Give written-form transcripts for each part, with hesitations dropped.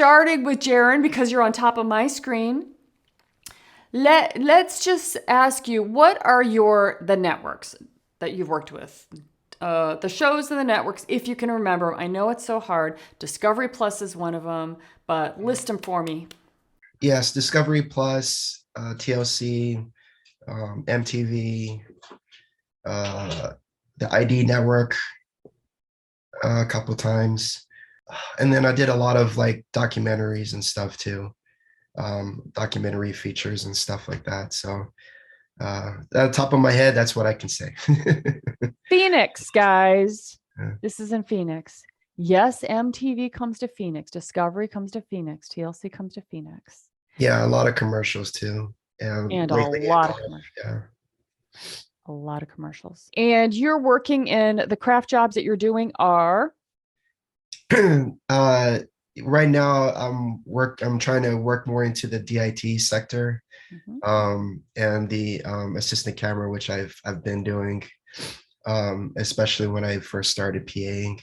started with Jaron because you're on top of my screen. Let's just ask you, what are the networks that you've worked with? The shows and the networks, if you can remember them. I know it's so hard. Discovery Plus is one of them, but list them for me. Yes, Discovery Plus, TLC, MTV, uh, the ID Network a couple times. And then I did a lot of like documentaries and stuff too, documentary features and stuff like that. So at the top of my head, that's what I can say. Phoenix, guys. Yeah. This is in Phoenix. Yes, MTV comes to Phoenix. Discovery comes to Phoenix. TLC comes to Phoenix. Yeah, a lot of commercials too. And And a lately, lot of commercials. yeah. A lot of commercials. And you're working in the craft jobs that you're doing are? uh, right now, I'm trying to work more into the DIT sector, Mhm. and the assistant camera, which I've been doing, especially when I first started PAing.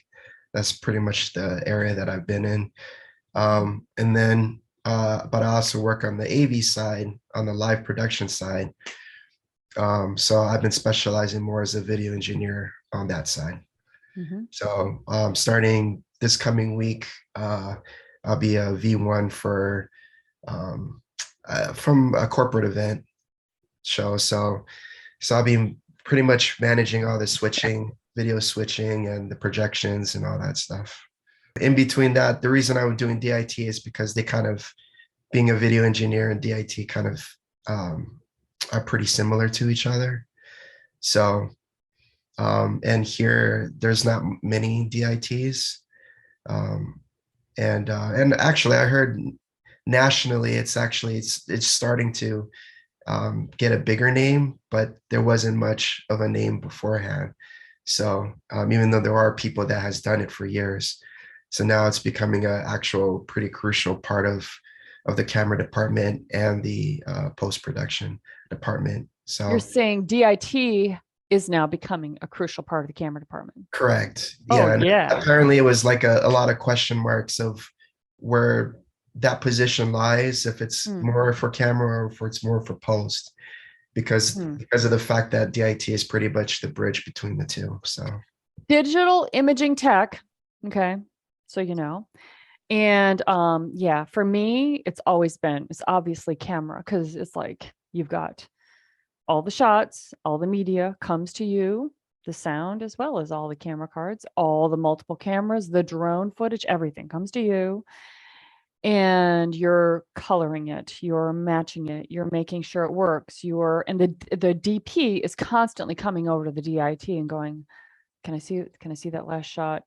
That's pretty much the area that I've been in. And then, but I also work on the AV side, on the live production side. So I've been specializing more as a video engineer on that side. Mhm. So starting this coming week, I'll be a V1 for from a corporate event show. So I'll be pretty much managing all the switching, video switching, and the projections and all that stuff. In between that, the reason I'm doing DIT is because they kind of, being a video engineer and DIT kind of are pretty similar to each other. So and here there's not many DITs. Um, and actually I heard nationally it's starting to get a bigger name, but there wasn't much of a name beforehand. So even though there are people that has done it for years, so now it's becoming an actual pretty crucial part of the camera department and the post production department. You're So saying DIT is now becoming a crucial part of the camera department. correct, Oh, yeah. And yeah. apparently it was like a lot of question marks of where that position lies, if it's Hmm. more for camera or if it's more for post, Hmm. because of the fact that DIT is pretty much the bridge between the two. So Digital imaging tech. Okay. So, and yeah, for me, it's obviously camera because it's like you've got all the shots, all the media comes to you, the sound as well as all the camera cards, all the multiple cameras, the drone footage, everything comes to you. And you're coloring it, you're matching it, you're making sure it works. And the DP is constantly coming over to the DIT and going, can I see that last shot?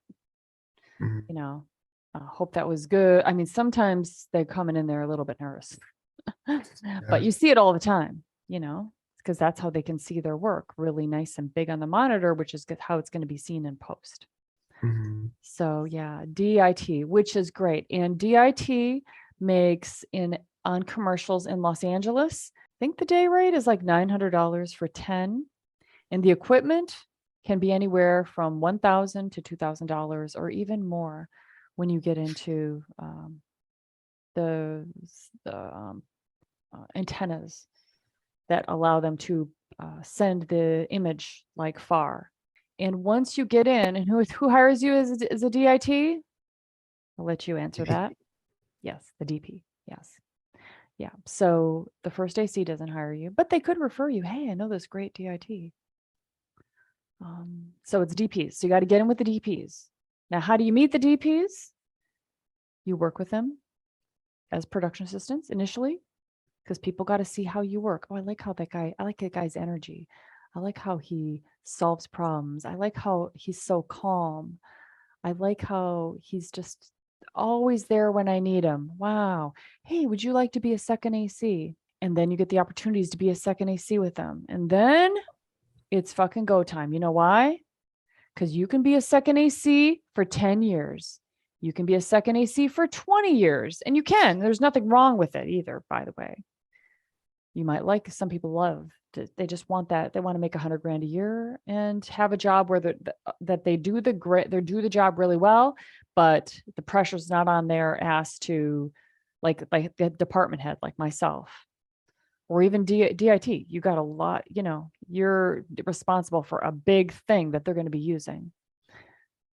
mhm. You know, hope that was good. I mean, sometimes they're coming in there a little bit nervous, but Yeah. you see it all the time, because that's how they can see their work really nice and big on the monitor, which is how it's going to be seen in post. Mhm. So yeah, DIT, which is great. And DIT makes on commercials in Los Angeles, I think the day rate is like $900 for 10. And the equipment can be anywhere from $1,000 to $2,000 or even more when you get into the, the antennas that allow them to send the image like far. And once you get in, and who hires you as a DIT? I'll let you answer that. Yes, the DP. Yes. Yeah. So the first AC doesn't hire you, but they could refer you. Hey, I know this great DIT. So it's DPs. So you got to get in with the DPs. Now, how do you meet the DPs? You work with them as production assistants initially, because people got to see how you work. Oh, I like that guy's energy. I like how he solves problems. I like how he's so calm. I like how he's just always there when I need him. Wow. Hey, would you like to be a second AC? And then you get the opportunities to be a second AC with them. And then it's fucking go time. You know why? Because you can be a second AC for 10 years. You can be a second AC for 20 years. And you can. There's nothing wrong with it either, by the way. You might like, some people love they just want that. They want to make 100 grand a year and have a job where that they do the job really well, but the pressure's not on their ass to like the department head, like myself, or even DIT. You got a lot, you're responsible for a big thing that they're going to be using.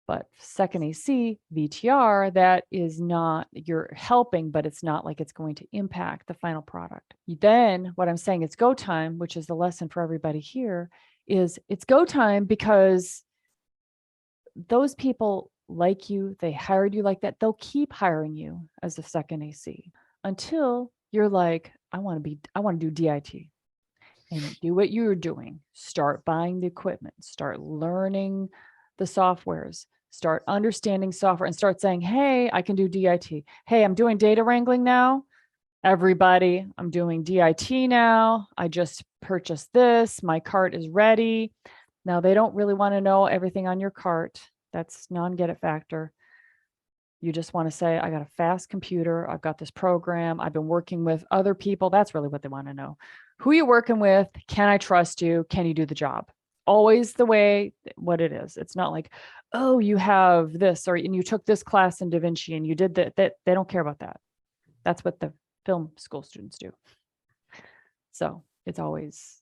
But second AC, VTR, that is not, you're helping, but it's not like it's going to impact the final product. Then what I'm saying, it's go time, which is the lesson for everybody here, is it's go time because those people like you, they hired you like that. They'll keep hiring you as a second AC until you're like, I want to do DIT and do what you're doing. Start buying the equipment, start learning the softwares, start understanding software, and start saying, hey, I can do DIT. Hey, I'm doing data wrangling now. Everybody, I'm doing DIT now. I just purchased this. My cart is ready. Now, they don't really want to know everything on your cart. That's non-get it factor. You just want to say, I got a fast computer. I've got this program. I've been working with other people. That's really what they want to know. Who are you working with? Can I trust you? Can you do the job? Always the way what it is. It's not like, oh, you have this, or and you took this class in Da Vinci and you did that. They don't care about that. That's what the film school students do. So it's always,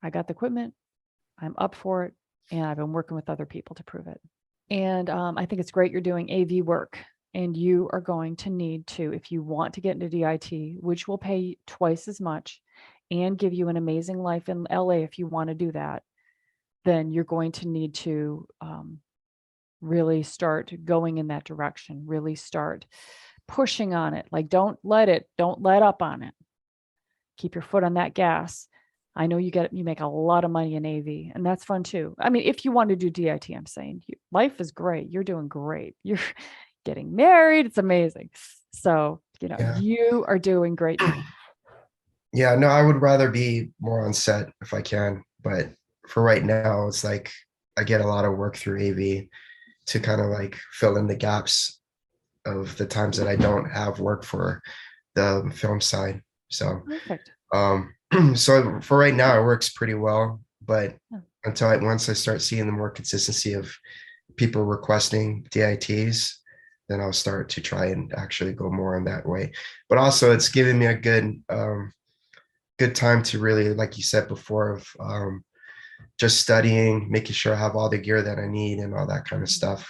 I got the equipment. I'm up for it. And I've been working with other people to prove it. And I think it's great you're doing AV work. And you are going to need to, if you want to get into DIT, which will pay twice as much and give you an amazing life in LA if you want to do that, then you're going to need to really start going in that direction, really start pushing on it. Like, don't let up on it. Keep your foot on that gas. I know you make a lot of money in AV, and that's fun too. I mean, if you want to do DIT, I'm saying life is great. You're doing great. You're getting married. It's amazing. So, Yeah. you are doing great. Yeah, no, I would rather be more on set if I can, but for right now, it's like I get a lot of work through AV to kind of like fill in the gaps of the times that I don't have work for the film side. So, Perfect. so for right now, it works pretty well, but Yeah. once I start seeing the more consistency of people requesting DITs, then I'll start to try and actually go more in that way. But also, it's giving me a good time to really, like you said before, of just studying, making sure I have all the gear that I need and all that kind of stuff.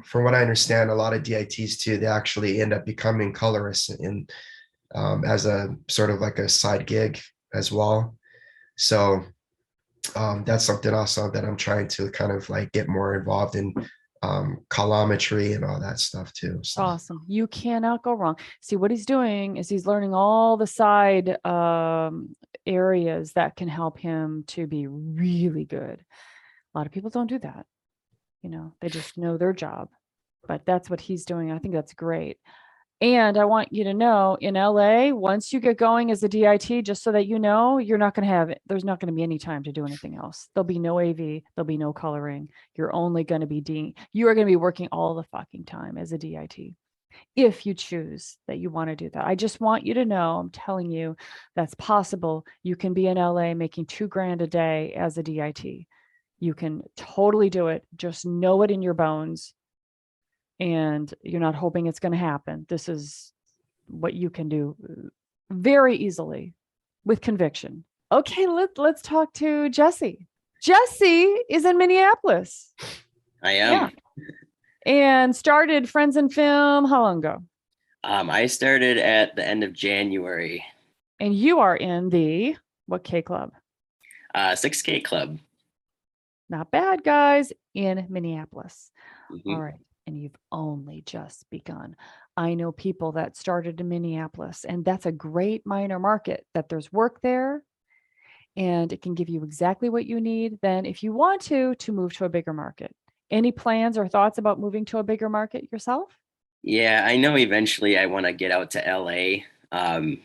From what I understand, a lot of DITs too, they actually end up becoming colorists in as a sort of like a side gig as well. So that's something also that I'm trying to kind of like get more involved in, colorimetry and all that stuff too. So Awesome. You cannot go wrong. See, what he's doing is he's learning all the side areas that can help him to be really good. A lot of people don't do that. They just know their job, but that's what he's doing. I think that's great. And I want you to know, in LA, once you get going as a DIT, just so that you know, you're not going to have it. There's not going to be any time to do anything else. There'll be no AV. There'll be no coloring. You're only going to be you are going to be working all the fucking time as a DIT. If you choose that you want to do that. I just want you to know, I'm telling you, that's possible. You can be in LA making $2,000 a day as a DIT. You can totally do it. Just know it in your bones. And you're not hoping it's going to happen. This is what you can do very easily with conviction. Okay, let's talk to Jesse. Jesse is in Minneapolis. I am. Yeah. And started Friends in Film how long ago? I started at the end of January. And you are in the what K club? 6K club. Not bad, guys, in Minneapolis. Mm-hmm. All right. And you've only just begun. I know people that started in Minneapolis, and that's a great minor market, that there's work there and it can give you exactly what you need. Then if you want to move to a bigger market, any plans or thoughts about moving to a bigger market yourself? Yeah, I know eventually I want to get out to LA,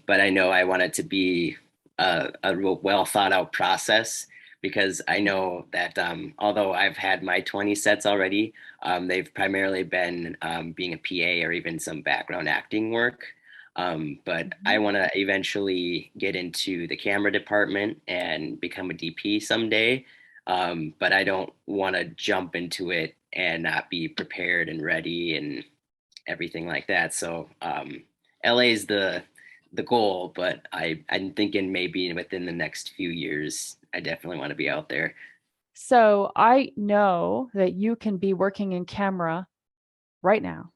but I know I want it to be a real well thought out process because I know that although I've had my 20 sets already, they've primarily been being a PA or even some background acting work. But I want to eventually get into the camera department and become a DP someday. But I don't want to jump into it and not be prepared and ready and everything like that. So LA is the goal, but I'm thinking maybe within the next few years, I definitely want to be out there. So I know that you can be working in camera right now.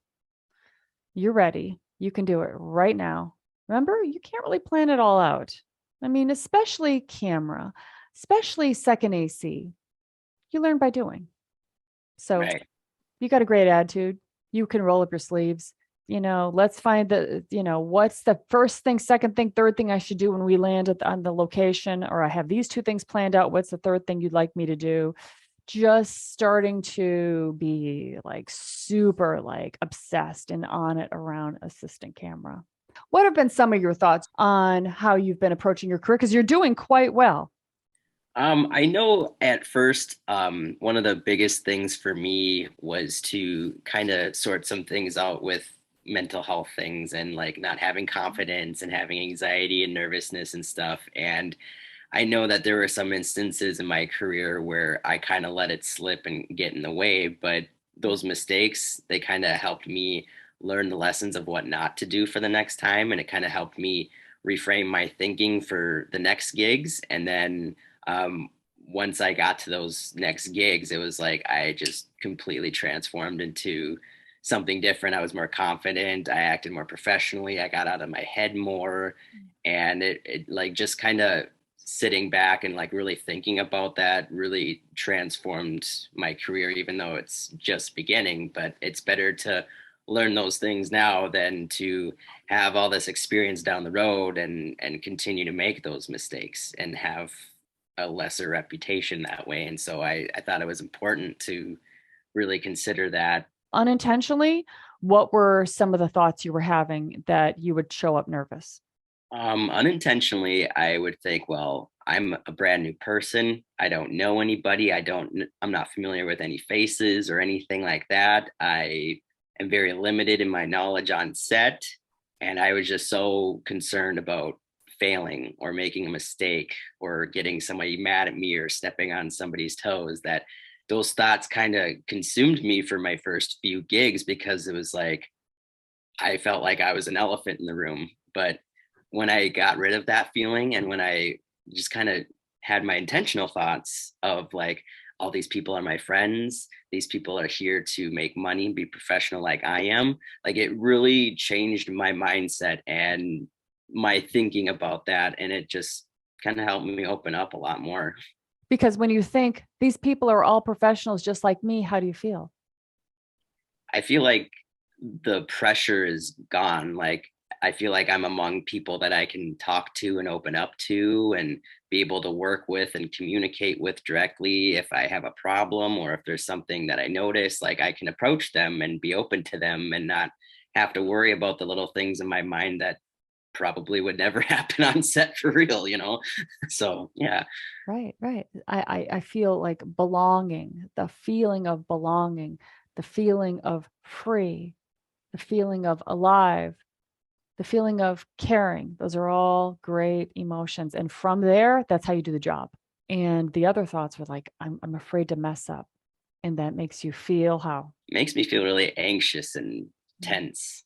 You're ready. You can do it right now. Remember, you can't really plan it all out. I mean, especially camera, especially second AC. You learn by doing. So Right. you got a great attitude. You can roll up your sleeves. Let's find what's the first thing, second thing, third thing I should do when we land on the location, or I have these two things planned out. What's the third thing you'd like me to do? Just starting to be like super like obsessed and on it around assistant camera. What have been some of your thoughts on how you've been approaching your career? Because you're doing quite well. I know at first, one of the biggest things for me was to kind of sort some things out with mental health things and like not having confidence and having anxiety and nervousness and stuff. And I know that there were some instances in my career where I kind of let it slip and get in the way, but those mistakes, they kind of helped me learn the lessons of what not to do for the next time. And it kind of helped me reframe my thinking for the next gigs. And then um, once I got to those next gigs, it was like I just completely transformed into something different. I was more confident. I acted more professionally. I got out of my head more. And it like just kind of sitting back and like really thinking about that really transformed my career, even though it's just beginning. But it's better to learn those things now than to have all this experience down the road and continue to make those mistakes and have a lesser reputation that way. And so I thought it was important to really consider that. Unintentionally, what were some of the thoughts you were having that you would show up nervous? Unintentionally, I would think, well, I'm a brand new person. I don't know anybody. I'm not familiar with any faces or anything like that. I am very limited in my knowledge on set. And I was just so concerned about failing or making a mistake or getting somebody mad at me or stepping on somebody's toes that those thoughts kind of consumed me for my first few gigs because it was like, I felt like I was an elephant in the room. But when I got rid of that feeling and when I just kind of had my intentional thoughts of like, all these people are my friends, these people are here to make money, be professional like I am, like it really changed my mindset and my thinking about that. And it just kind of helped me open up a lot more. Because when you think these people are all professionals just like me, how do you feel? I feel like the pressure is gone. Like I feel like I'm among people that I can talk to and open up to and be able to work with and communicate with directly if I have a problem or if there's something that I notice, like I can approach them and be open to them and not have to worry about the little things in my mind that probably would never happen on set for real. So yeah. Right, right. I feel like belonging, the feeling of belonging, the feeling of free, the feeling of alive, the feeling of caring. Those are all great emotions. And from there, that's how you do the job. And the other thoughts were like, I'm afraid to mess up. And that makes you feel how? Makes me feel really anxious and tense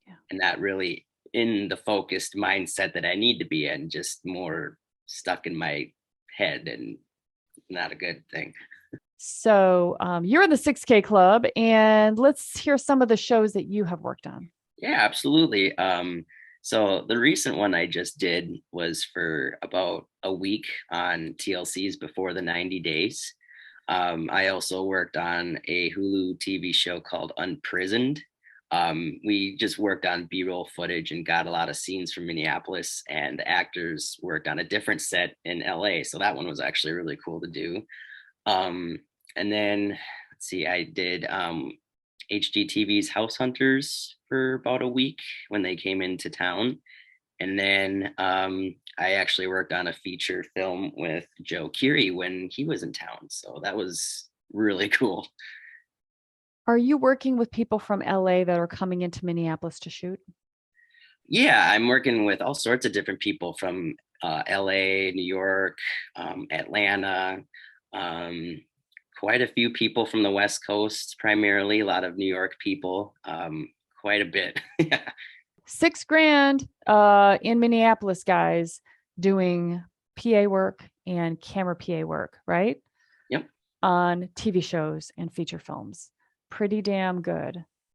Yeah. and not really in the focused mindset that I need to be in, just more stuck in my head and not a good thing. So you're in the 6K Club, and let's hear some of the shows that you have worked on. Yeah, absolutely. So the recent one I just did was for about a week on TLC's Before the 90 Days. I also worked on a Hulu TV show called Unprisoned. We just worked on B-roll footage and got a lot of scenes from Minneapolis, and the actors worked on a different set in LA. So that one was actually really cool to do. Um, and then let's see, I did HGTV's House Hunters for about a week when they came into town. And then I actually worked on a feature film with Joe Keery when he was in town. So that was really cool. Are you working with people from LA that are coming into Minneapolis to shoot? Yeah, I'm working with all sorts of different people from LA, New York, Atlanta, of quite a few people from the West Coast, primarily a lot of New York people, quite a bit. Yeah. $6,000 in Minneapolis, guys, doing PA work and camera PA work, right? Yep. On TV shows and feature films. Pretty damn good.